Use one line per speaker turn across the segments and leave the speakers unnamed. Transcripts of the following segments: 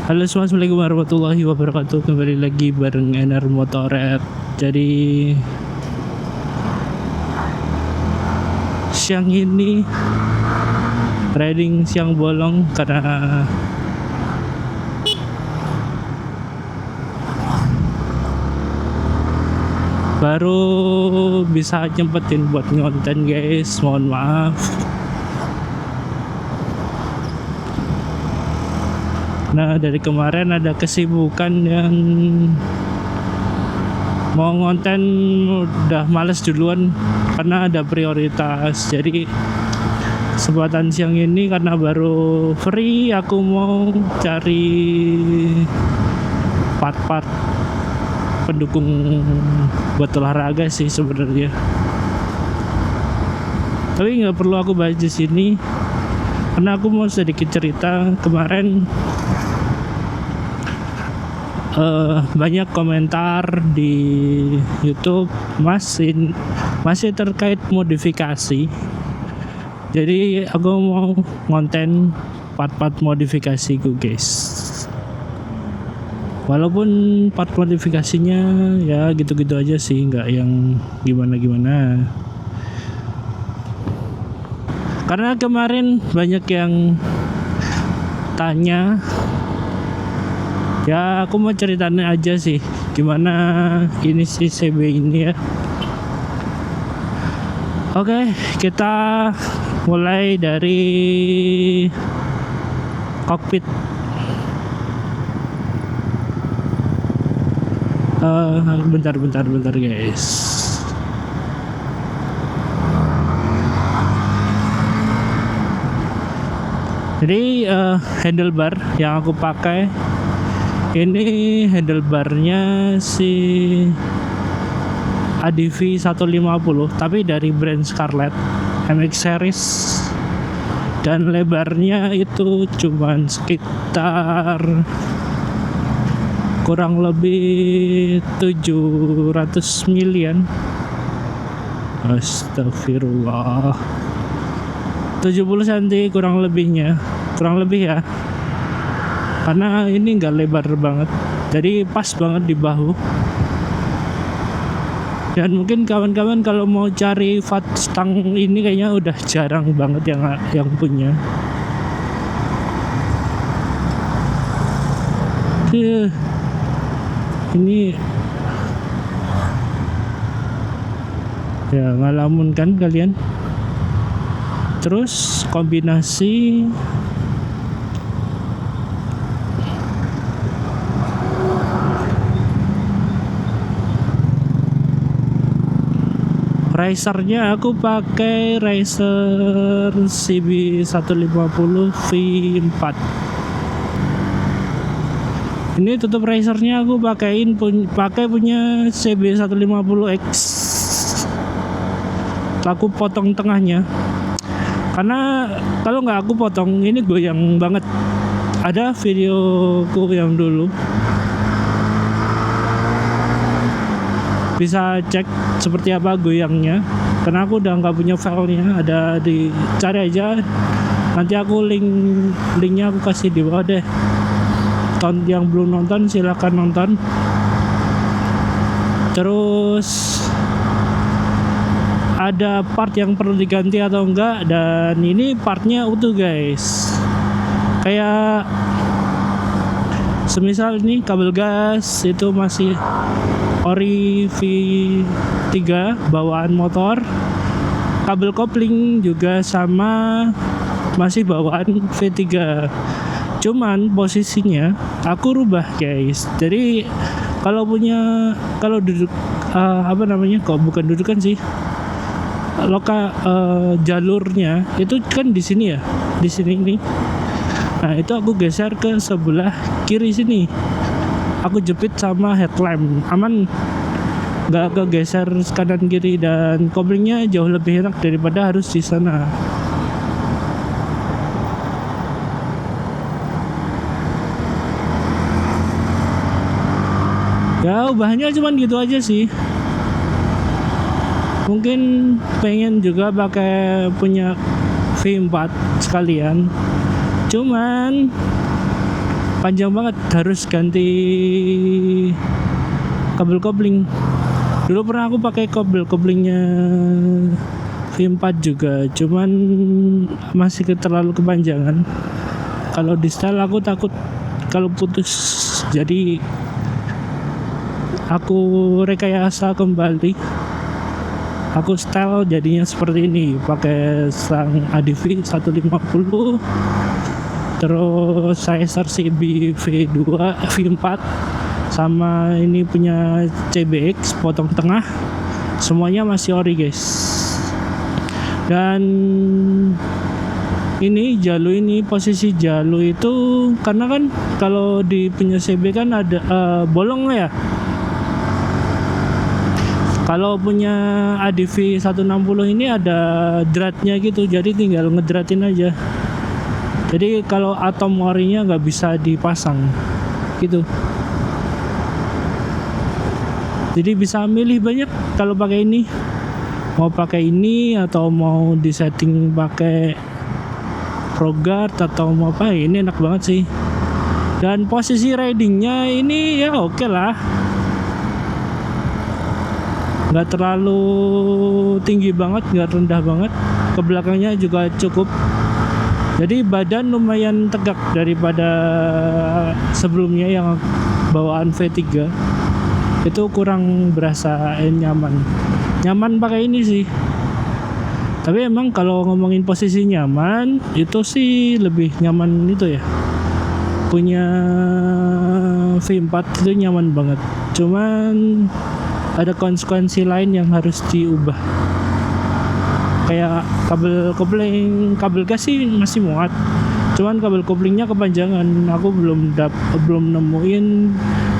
Halo semua, assalamualaikum warahmatullahi wabarakatuh. Kembali lagi bareng Enar Motoret. Jadi siang ini riding siang bolong karena baru bisa nyempetin buat ngonten guys, mohon maaf. Nah, dari kemarin ada kesibukan yang mau ngonten udah males duluan karena ada prioritas. Jadi kesempatan siang ini karena baru free, aku mau cari part-part pendukung buat olahraga sih sebenarnya. Tapi nggak perlu aku bahas di sini karena aku mau sedikit cerita. Kemarin banyak komentar di YouTube masih terkait modifikasi. Jadi aku mau ngonten part-part modifikasiku guys. Walaupun part modifikasinya ya gitu-gitu aja sih, nggak yang gimana-gimana. Karena kemarin banyak yang tanya, ya aku mau ceritain aja sih gimana ini si CB ini ya. Oke, kita mulai dari kokpit. Bentar guys. Jadi handlebar yang aku pakai ini handlebarnya si ADV 150 tapi dari brand Scarlett MX series, dan lebarnya itu cuman sekitar kurang lebih 700 milian. Astagfirullah, 70 cm kurang lebih ya, karena ini nggak lebar banget, jadi pas banget di bahu. Dan mungkin kawan-kawan kalau mau cari Mustang ini kayaknya udah jarang banget yang punya. Ini ya ngalamun kan kalian. Terus kombinasi risernya aku pakai Racer CB 150 V4. Ini tutup risernya aku pakai punya CB 150X. Aku potong tengahnya karena kalau nggak aku potong ini goyang banget. Ada videoku yang dulu, bisa cek seperti apa goyangnya, karena aku udah nggak punya filenya. Ada dicari aja, nanti aku linknya aku kasih di bawah deh. Yang belum nonton silahkan nonton. Terus ada part yang perlu diganti atau enggak, dan ini partnya utuh guys. Kayak semisal ini kabel gas itu masih ori V3 bawaan motor, kabel kopling juga sama masih bawaan V3, cuman posisinya aku rubah guys. Jadi kalau duduk bukan dudukan sih, jalurnya itu kan di sini ya, di sini ini. Nah itu aku geser ke sebelah kiri sini, aku jepit sama headlamp, aman, nggak kegeser kanan kiri, dan koplingnya jauh lebih enak daripada harus di sana. Ya ubahnya cuman gitu aja sih. Mungkin pengen juga pakai punya V4 sekalian, cuman panjang banget, harus ganti kabel kopling. Dulu pernah aku pakai kabel koplingnya V4 juga, cuman masih terlalu kepanjangan. Kalau di setel aku takut kalau putus, jadi aku rekayasa kembali. Aku setel jadinya seperti ini, pakai stang ADV 150, terus saya CB V2 V4, sama ini punya CBX potong tengah, semuanya masih ori guys. Dan ini jalu, ini posisi jalu itu karena kan kalau di punya CB kan ada bolong ya. Kalau punya ADV 160 ini ada dratnya gitu, jadi tinggal ngedratin aja. Jadi kalau atom orinya nggak bisa dipasang gitu. Jadi bisa milih banyak kalau pakai ini. Mau pakai ini atau mau disetting pakai ProGuard atau mau apa, ini enak banget sih. Dan posisi ridingnya ini ya oke lah. Nggak terlalu tinggi banget, nggak rendah banget. Ke belakangnya juga cukup. Jadi badan lumayan tegak daripada sebelumnya yang bawaan V3. Itu kurang berasa nyaman pakai ini sih. Tapi emang kalau ngomongin posisi nyaman, itu sih lebih nyaman itu ya, punya V4 itu nyaman banget. Cuman ada konsekuensi lain yang harus diubah, kayak kabel kopling, kabel gas sih masih muat, cuman kabel koplingnya kepanjangan. Aku belum nemuin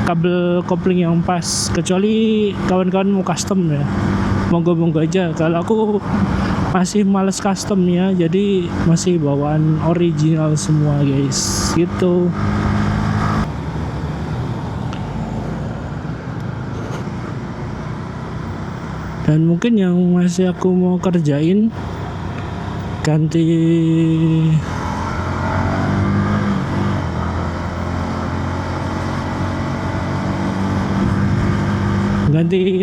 kabel kopling yang pas, kecuali kawan-kawan mau custom ya, monggo aja. Kalau aku masih males custom ya, jadi masih bawaan original semua guys gitu. Dan mungkin yang masih aku mau kerjain, ganti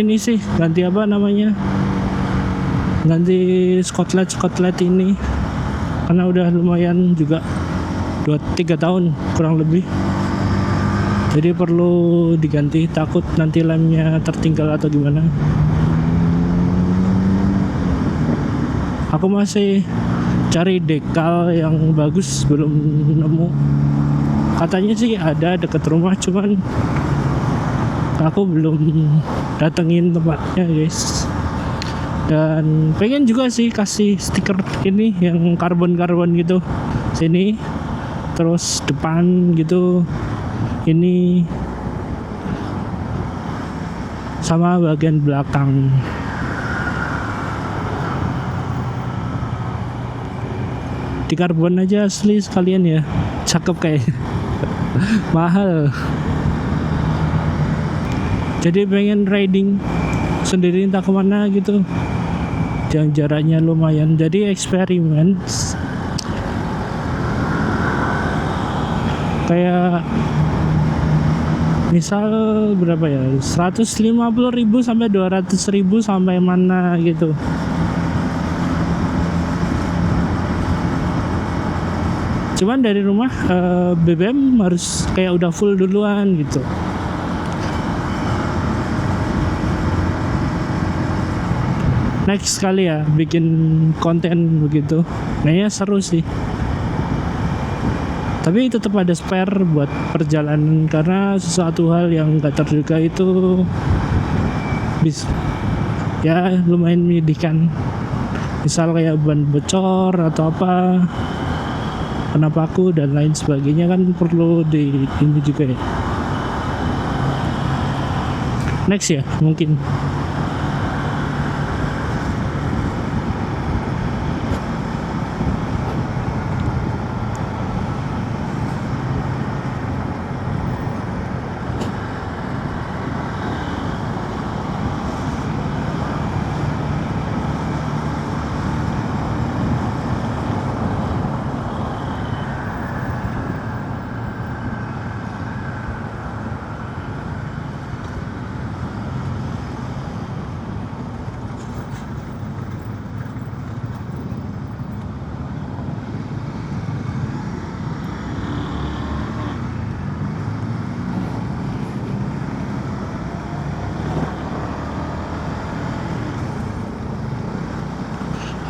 ini sih, ganti apa namanya, ganti skotlet ini, karena udah lumayan juga 2-3 tahun kurang lebih, jadi perlu diganti, takut nanti lemnya tertinggal atau gimana. Aku masih cari dekal yang bagus, belum nemu. Katanya sih ada dekat rumah, cuman aku belum datengin tempatnya guys. Dan pengen juga sih kasih stiker ini yang karbon gitu sini, terus depan gitu ini, sama bagian belakang. Di karbon aja asli sekalian ya, cakep kayaknya. Mahal. Jadi pengen riding sendiri entah kemana gitu, yang jaraknya lumayan, jadi eksperimen. Kayak misal berapa ya, 150.000 sampai 200.000 sampai mana gitu. Cuman dari rumah BBM harus kayak udah full duluan gitu. Next kali ya bikin konten begitu, kayaknya seru sih. Tapi tetap ada spare buat perjalanan, karena sesuatu hal yang gak terduga itu bisa ya lumayan menyedihkan. Misal kayak ban bocor atau apa, kena paku dan lain sebagainya, kan perlu di ini juga ya. Next ya mungkin.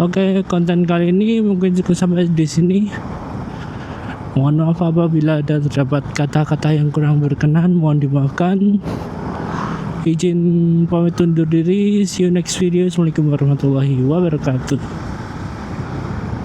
Oke, konten kali ini mungkin cukup sampai di sini. Mohon maaf apabila ada terdapat kata-kata yang kurang berkenan, mohon dimaafkan. Izin pamit undur diri. See you next video. Assalamualaikum warahmatullahi wabarakatuh.